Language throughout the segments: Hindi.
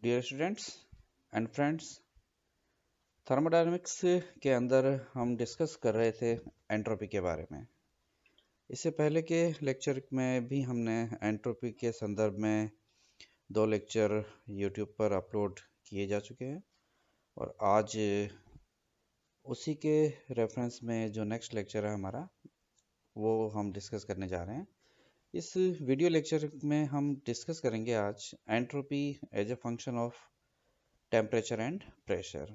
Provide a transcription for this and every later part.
Dear students and friends, thermodynamics के अंदर हम डिस्कस कर रहे थे एंट्रोपी के बारे में। इससे पहले के लेक्चर में भी हमने एंट्रोपी के संदर्भ में 2 लेक्चर यूट्यूब पर अपलोड किए जा चुके हैं और आज उसी के रेफरेंस में जो नेक्स्ट लेक्चर है हमारा वो हम डिस्कस करने जा रहे हैं। इस वीडियो लेक्चर में हम डिस्कस करेंगे आज entropy as a function of temperature and pressure.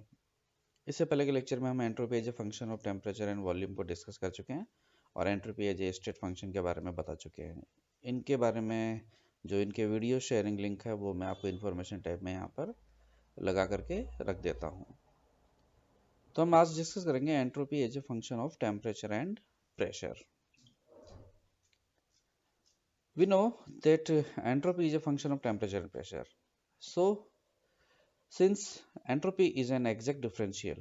इससे पहले के लेक्चर में हम entropy as a function of temperature and volume को डिस्कस कर चुके हैं और entropy as a state function के बारे में बता चुके हैं। इनके बारे में जो इनके वीडियो शेयरिंग लिंक है वो मैं आपको इन्फॉर्मेशन टैब में यहाँ पर लगा करके रख देता हूँ। तो हम आज डिस्कस करेंगे entropy as a function of temperature and pressure. We know that entropy is a function of temperature and pressure. So, since entropy is an exact differential,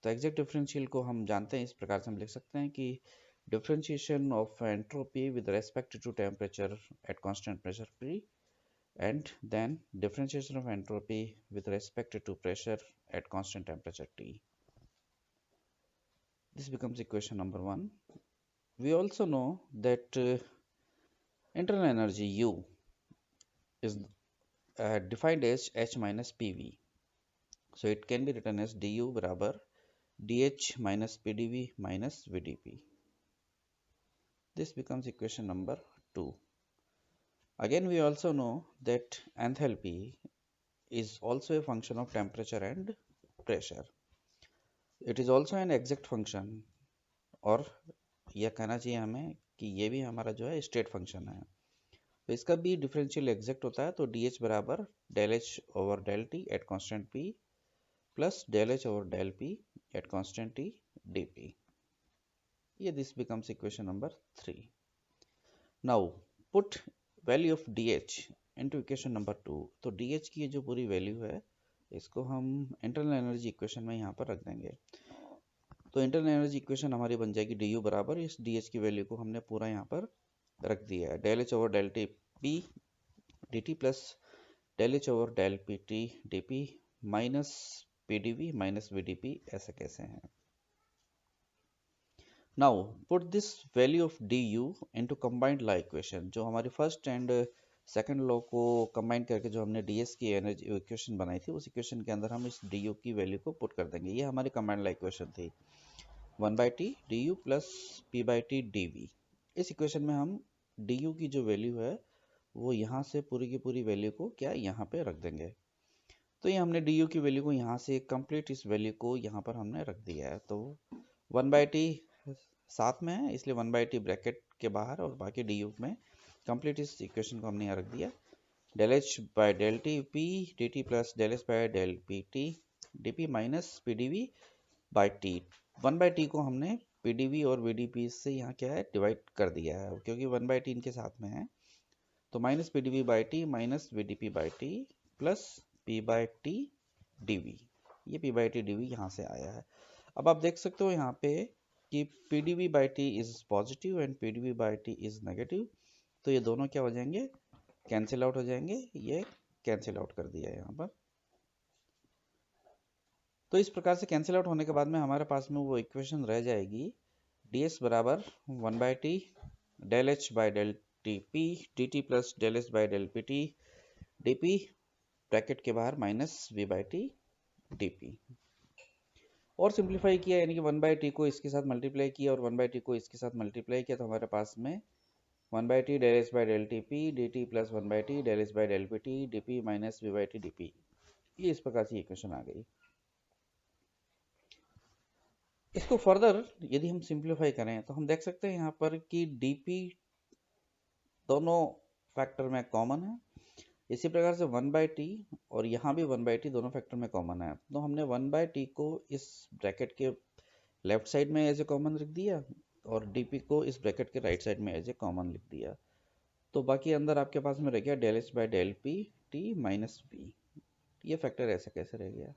तो एग्जैक्ट डिफरेंशियल को हम जानते हैं, इस प्रकार से हम लिख सकते हैं कि differentiation of entropy with respect to temperature at constant pressure P and then differentiation of entropy with respect to pressure at constant temperature T. This becomes equation number 1. We also know that internal energy U is defined as H minus PV. So it can be written as du बराबर dH minus PdV minus VdP. This becomes equation number 2. Again, we also know that enthalpy is also a function of temperature and pressure. It is also an exact function, और यह कहना चाहिए हमें कि ये भी हमारा जो है स्टेट फंक्शन है। तो इसका भी डिफरेंशियल एग्जैक्ट होता है, तो dH बराबर del H over del T at constant P plus del H over del P at constant T dP. Yeah, this becomes equation number 3. Now put value of dH into equation number 2. तो dH की जो पूरी वैल्यू है इसको हम इंटरनल एनर्जी इक्वेशन में यहाँ पर रख देंगे। तो इंटरनल एनर्जी इक्वेशन हमारी बन जाएगी du बराबर इस dH की वैल्यू को हमने पूरा यहाँ पर रख दिया है, del H over del T P D T plus del H over del P T D P minus PdV minus VdP, ऐसा कैसे हैं। Now put this value of du into combined law equation, जो हमारी फर्स्ट एंड सेकंड लॉ को कंबाइन करके जो हमने ds की एनर्जी इक्वेशन बनाई थी, उस इक्वेशन के अंदर हम इस du की वैल्यू को पुट कर देंगे। ये हमारी कंबाइंड लॉ इक्वेशन थी 1/t du plus p/t dv। इस इक्वेशन में हम du की जो वैल्यू है वो यहाँ से पूरी की पूरी वैल्यू को क्या यहाँ पे रख देंगे। तो ये हमने du की वैल्यू को यहाँ से कंप्लीट इस वैल्यू को यहाँ पर हमने रख दिया है। तो 1/t साथ में है इसलिए 1/t ब्रैकेट के बाहर और बाकी du में कंप्लीट इस इक्वेशन को हमने यहाँ रख दिया। Del H by del T P D T plus del H by del P T D P minus P D V by T. 1/t को हमने पी डी वी और वी डी पी से यहाँ क्या है डिवाइड कर दिया है, क्योंकि 1/t इनके साथ में है। तो minus P D V by T minus V D P by T plus p by T D V. ये p by T D V यहाँ से आया है। अब आप देख सकते हो यहाँ पे कि P D V by T is positive and P D V by T is negative, तो ये दोनों क्या हो जाएंगे, कैंसिल आउट हो जाएंगे। ये कैंसिल आउट कर दिया है यहाँ पर। तो इस प्रकार से कैंसिल आउट होने के बाद में हमारे पास में वो इक्वेशन रह जाएगी ds बराबर 1/t del H by del T P D T plus del H by del P T D P bracket के बाहर minus v by T D P. और सिंप्लीफाई किया, यानी कि 1/t को इसके साथ मल्टीप्लाई किया और 1/t को इसके साथ मल्टीप्लाई किया, तो हमारे पास में 1/t del H by del T P D T plus 1/t del H by del P T D P minus v by T D P. ये इस प्रकार की इक्वेशन आ गई। इसको फर्दर यदि हम सिंप्लीफाई करें तो हम देख सकते हैं यहाँ पर कि dp दोनों फैक्टर में कॉमन है। इसी प्रकार से 1/t और यहाँ भी 1/t दोनों फैक्टर में कॉमन है। तो हमने 1/t को इस ब्रैकेट के लेफ्ट साइड में एज ए कॉमन लिख दिया और dp को इस ब्रैकेट के राइट साइड में एज ए कॉमन लिख दिया। तो बाकी अंदर आपके पास में रह गया del H by del P T minus P. ये फैक्टर ऐसा कैसे रह गया।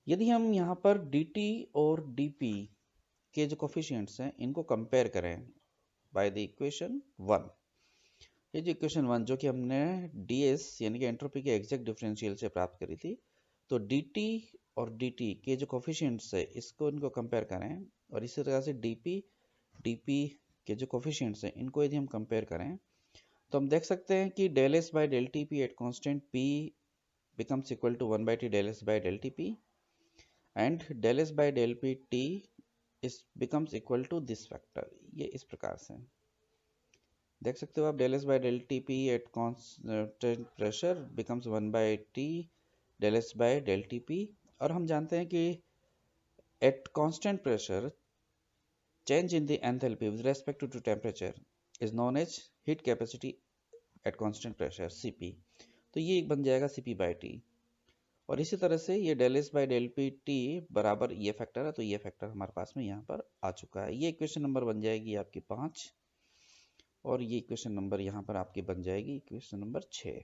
यदि हम यहाँ पर dt और dp के जो कोफिशिएंट्स हैं इनको कंपेयर करें बाय द इक्वेशन 1, ये जो इक्वेशन 1 जो कि हमने ds यानी कि एंट्रोपी के एग्जैक्ट डिफरेंशियल से प्राप्त करी थी, तो dt और dt के जो कोफिशिएंट्स है इसको इनको कंपेयर करें, और इसी तरह से dp के जो कोफिशिएंट्स हैं इनको यदि हम कंपेयर करें तो हम देख सकते हैं कि del s by del tp at constant p becomes equal to 1 by t del s by del tp and del s by del pt is becomes equal to this factor। ये इस प्रकार से देख सकते हो आप, del s by del tp at constant pressure becomes 1 by t del s by del tp, और हम जानते हैं कि at constant pressure change in the enthalpy with respect to temperature is known as heat capacity at constant pressure Cp। तो ये एक बन जाएगा Cp by T, और इसी तरह से ये del S by del Pt बराबर ये फैक्टर है, तो ये फैक्टर हमारे पास में यहाँ पर आ चुका है। ये इक्वेशन नंबर बन जाएगी आपकी 5, और ये इक्वेशन नंबर यहाँ पर आपकी बन जाएगी इक्वेशन नंबर 6।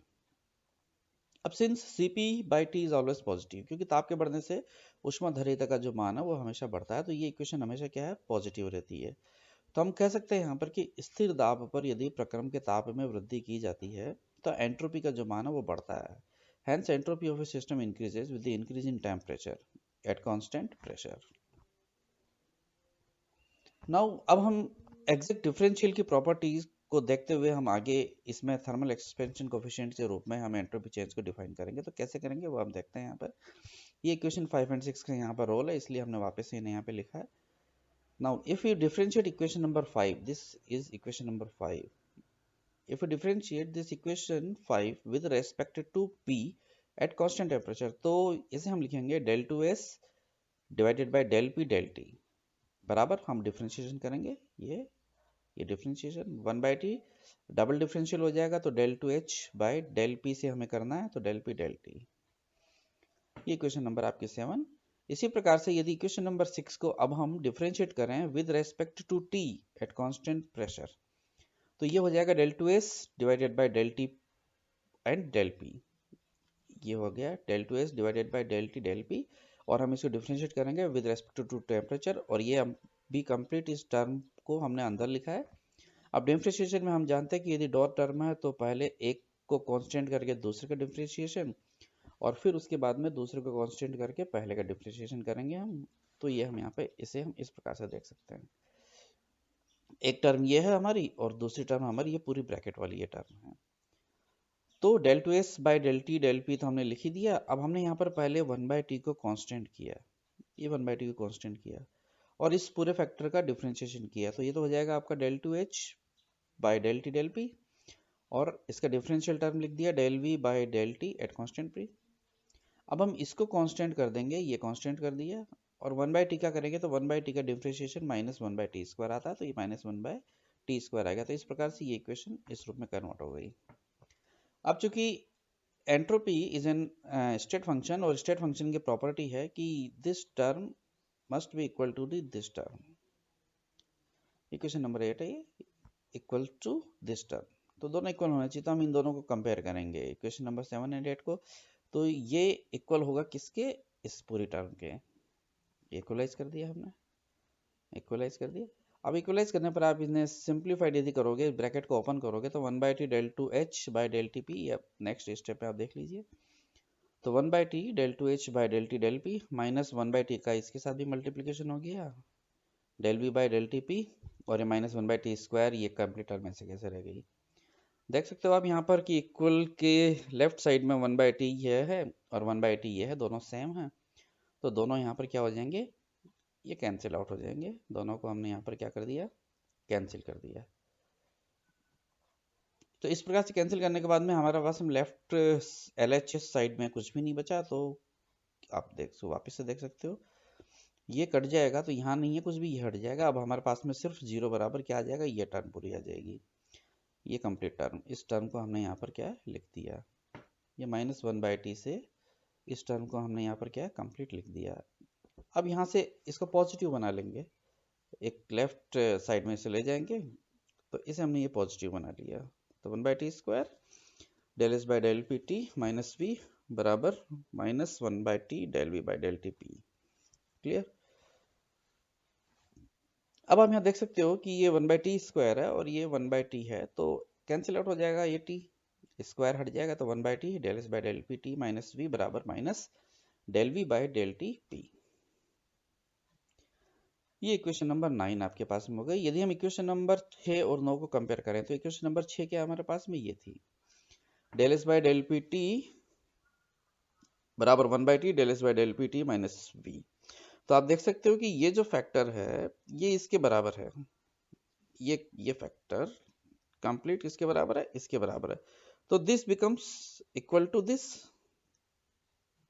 अब since Cp by T is always positive, क्योंकि ताप के बढ़ने से ऊष्माधारिता का जो मान है वो हमेशा बढ़ता है, तो ये इक्वेशन हमेशा क्या है, पॉजिटिव रहती है। तो हम कह सकते हैं यहाँ पर कि स्थिर दाब पर यदि प्रक्रम के ताप में वृद्धि की जाती है तो एंट्रोपी का जो मान है वो बढ़ता है। Hence entropy of a system increases with the increase in temperature at constant pressure। Now अब हम एग्जैक्ट डिफरेंशियल की प्रॉपर्टीज को देखते हुए हम आगे इसमें थर्मल एक्सपेंशन कोफिशिएंट के रूप में हम एंट्रोपी चेंज को डिफाइन करेंगे। तो कैसे करेंगे वो हम देखते हैं। यहाँ पर ये इक्वेशन 5 और 6 का यहाँ पर रोल है, इसलिए हमने वापस इन्हें यहाँ पे लिखा है। Now if you differentiate equation number 5, this is equation number 5, if you differentiate this equation 5 with respect to p at constant temperature, तो इसे हम लिखेंगे del 2s divided by del p del t बराबर, हम डिफरेंशिएशन करेंगे ये differentiation 1 by t double differential हो जाएगा, तो del 2h by del p से हमें करना है, तो del p del t। ये इक्वेशन नंबर आपकी 7। इसी प्रकार से यदि इक्वेशन नंबर 6 को अब हम डिफरेंशिएट करें with respect to t at constant pressure, तो ये हो जाएगा del 2s divided by del t and del p। ये हो गया del 2s divided by del t del p, और हम इसको डिफरेंशिएट करेंगे विद रेस्पेक्ट टू टेम्परेचर, और ये भी कंप्लीट इस टर्म को हमने अंदर लिखा है। अब डिफरेंशिएशन में हम जानते हैं कि यदि डॉट टर्म है तो पहले एक को कांस्टेंट करके दूसरे का डिफरेंशिएशन, और फिर उसके बाद में दूसरे को कांस्टेंट करके पहले का डिफरेंशिएशन करेंगे हम। तो ये हम यहाँ पे इसे हम इस प्रकार से देख सकते हैं, एक टर्म ये है हमारी और दूसरी टर्म हमारी ये पूरी ब्रैकेट वाली ये टर्म है। तो del 2s by del t del p तो हमने लिख ही दिया। अब हमने यहाँ पर पहले 1 बाई टी को कांस्टेंट किया, ये 1 बाई टी को कांस्टेंट किया और इस पूरे फैक्टर का डिफरेंशिएशन किया, तो ये तो हो जाएगा आपका del 2h by del t del p, और इसका डिफरेंशियल टर्म लिख दिया del v by del t at constant p। अब हम इसको कांस्टेंट कर देंगे, ये कांस्टेंट कर दिया, और 1 बाई टी का करेंगे तो 1 बाई टी का differentiation minus 1 by T square आता है, तो ये माइनस 1 बाई टी स्क्वायर आएगा। तो इस प्रकार से ये इक्वेशन इस रूप में कन्वर्ट हो गई। अब चूंकि entropy is an state function, और स्टेट फंक्शन की प्रॉपर्टी है कि this term must be equal to this term. Equation number 8 है ये, इक्वल टू दिस टर्म, तो दोनों इक्वल होना चाहिए। तो हम इन दोनों को कंपेयर करेंगे, इक्वेशन नंबर 7 एंड 8 को, तो ये इक्वल होगा किसके, इस पूरी टर्म के। इक्वलाइज कर दिया हमने, इक्वलाइज कर दिया। अब इक्वलाइज करने पर आप इन्हें सिंप्लीफाइड यदि करोगे, ब्रैकेट को ओपन करोगे, तो 1 by T del 2h by del t p, next step पे आप देख लीजिए। तो 1 by T del 2h by del t del p minus 1 by T का इसके साथ भी मल्टीप्लीकेशन हो गया del v by del t p, और ये माइनस 1 बाई टी स्क्वायर, ये कंप्लीट टर्म ऐसे कैसे रह गई। देख सकते हो आप यहाँ पर कि इक्वल के लेफ्ट साइड में 1 बाई टी ये है और 1 बाई टी ये है, दोनों सेम है, तो दोनों यहाँ पर क्या हो जाएंगे, ये कैंसिल आउट हो जाएंगे। दोनों को हमने यहाँ पर क्या कर दिया, कैंसिल कर दिया। तो इस प्रकार से कैंसिल करने के बाद में हमारे पास हम लेफ्ट LHS साइड में कुछ भी नहीं बचा, तो आप वापस से देख सकते हो ये कट जाएगा, तो यहाँ नहीं है कुछ भी, ये हट जाएगा। अब हमारे पास में सिर्फ 0 बराबर क्या आ जाएगा, ये टर्म पूरी आ जाएगी, ये कंप्लीट टर्म। इस टर्म को हमने यहाँ पर क्या लिख दिया, ये माइनस 1 बाई टी से इस टर्म को हमने यहाँ पर क्या कंप्लीट लिख दिया। अब यहाँ से इसको पॉजिटिव बना लेंगे, एक लेफ्ट साइड में से ले जाएंगे, तो इसे हमने ये पॉजिटिव बना लिया। तो 1 by T square del S by del P T minus V बराबर minus 1 by T del V by del T P. Clear. अब आप यहाँ देख सकते हो कि ये 1 बाई टी स्क्वायर है और ये 1 बाई टी है, तो कैंसिल आउट हो जाएगा, ये टी स्क्वायर हट जाएगा, तो 1/t del S by del P T minus V बराबर minus del V by del T P. ये इक्वेशन नंबर 9 आपके पास में हो गई। यदि हम इक्वेशन नंबर 6 और 9 को कंपेयर करें तो इक्वेशन नंबर 6 क्या हमारे पास में ये थी, del S by del P T बराबर 1/t del S by del P T minus V. तो आप देख सकते हो कि ये जो फैक्टर है ये इसके बराबर है, ये फैक्टर कंप्लीट किसके बराबर है, इसके बराबर है। तो this becomes equal to this,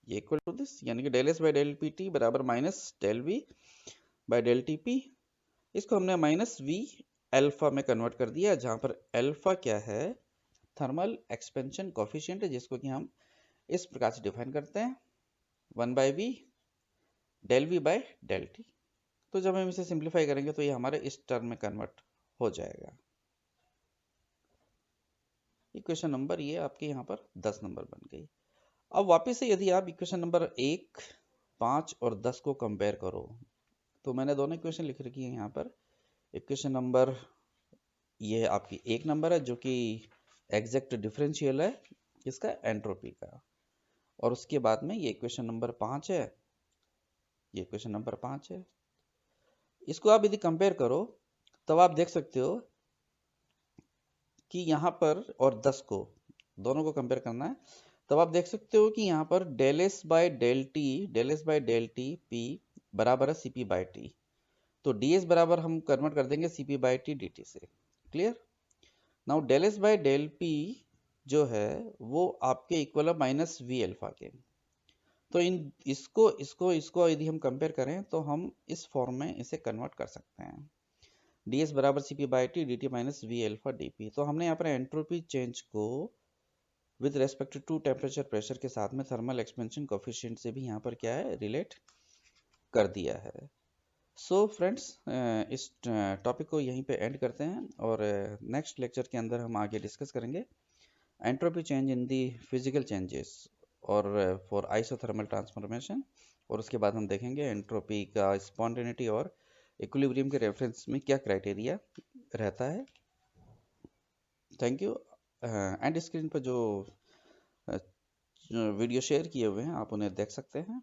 ये इक्वल टू दिस, यानी कि del S by del P T बराबर minus del V by del T P. इसको हमने माइनस वी अल्फा में कन्वर्ट कर दिया, जहां पर अल्फा क्या है, थर्मल एक्सपेंशन कोफिशिएंट है, जिसको कि हम इस प्रकार से डिफाइन करते हैं 1/v del V by del T. तो जब हम इसे सिंप्लीफाई करेंगे तो ये हमारे इस टर्म में कन्वर्ट हो जाएगा। इक्वेशन नंबर ये आपके यहाँ पर 10 नंबर बन गई। अब वापस से यदि आप इक्वेशन नंबर 1, 5 और 10 को कंपेयर करो, तो मैंने दोनों इक्वेशन लिख रखी है यहाँ पर। इक्वेशन नंबर ये आपकी 1 नंबर है जो कि एग्जैक्ट डिफरेंशियल है इसका एंट्रोपी का, और उसके बाद में ये इक्वेशन नंबर 5 है, ये इक्वेशन नंबर 5 है। इसको आप यदि कंपेयर करो तब आप देख सकते हो कि यहाँ पर, और 10 को दोनों को कंपेयर करना है, तब आप देख सकते हो कि यहाँ पर del S by del T P बराबर है सी पी बाई टी। तो डी एस बराबर हम कन्वर्ट कर देंगे C P by T D T से। Clear? Now del S by del P जो है वो आपके इक्वल है माइनस वी अल्फा के। तो इन इसको यदि हम कंपेयर करें तो हम इस फॉर्म में इसे कन्वर्ट कर सकते हैं, डी एस बराबर C P by T D T minus V alpha D P. तो हमने यहाँ पर एंट्रोपी चेंज को with respect to temperature pressure के साथ में थर्मल एक्सपेंशन कोफिशिएंट से भी यहाँ पर क्या है, रिलेट कर दिया है। सो फ्रेंड्स, इस टॉपिक को यहीं पे एंड करते हैं, और नेक्स्ट लेक्चर के अंदर हम आगे डिस्कस करेंगे entropy change in the physical changes और फॉर आइसोथर्मल ट्रांसफॉर्मेशन, और उसके बाद हम देखेंगे एंट्रोपी का स्पॉन्टेनिटी और इक्विलिब्रियम के रेफरेंस में क्या क्राइटेरिया रहता है। Thank you. एंड स्क्रीन पर जो वीडियो शेयर किए हुए हैं आप उन्हें देख सकते हैं।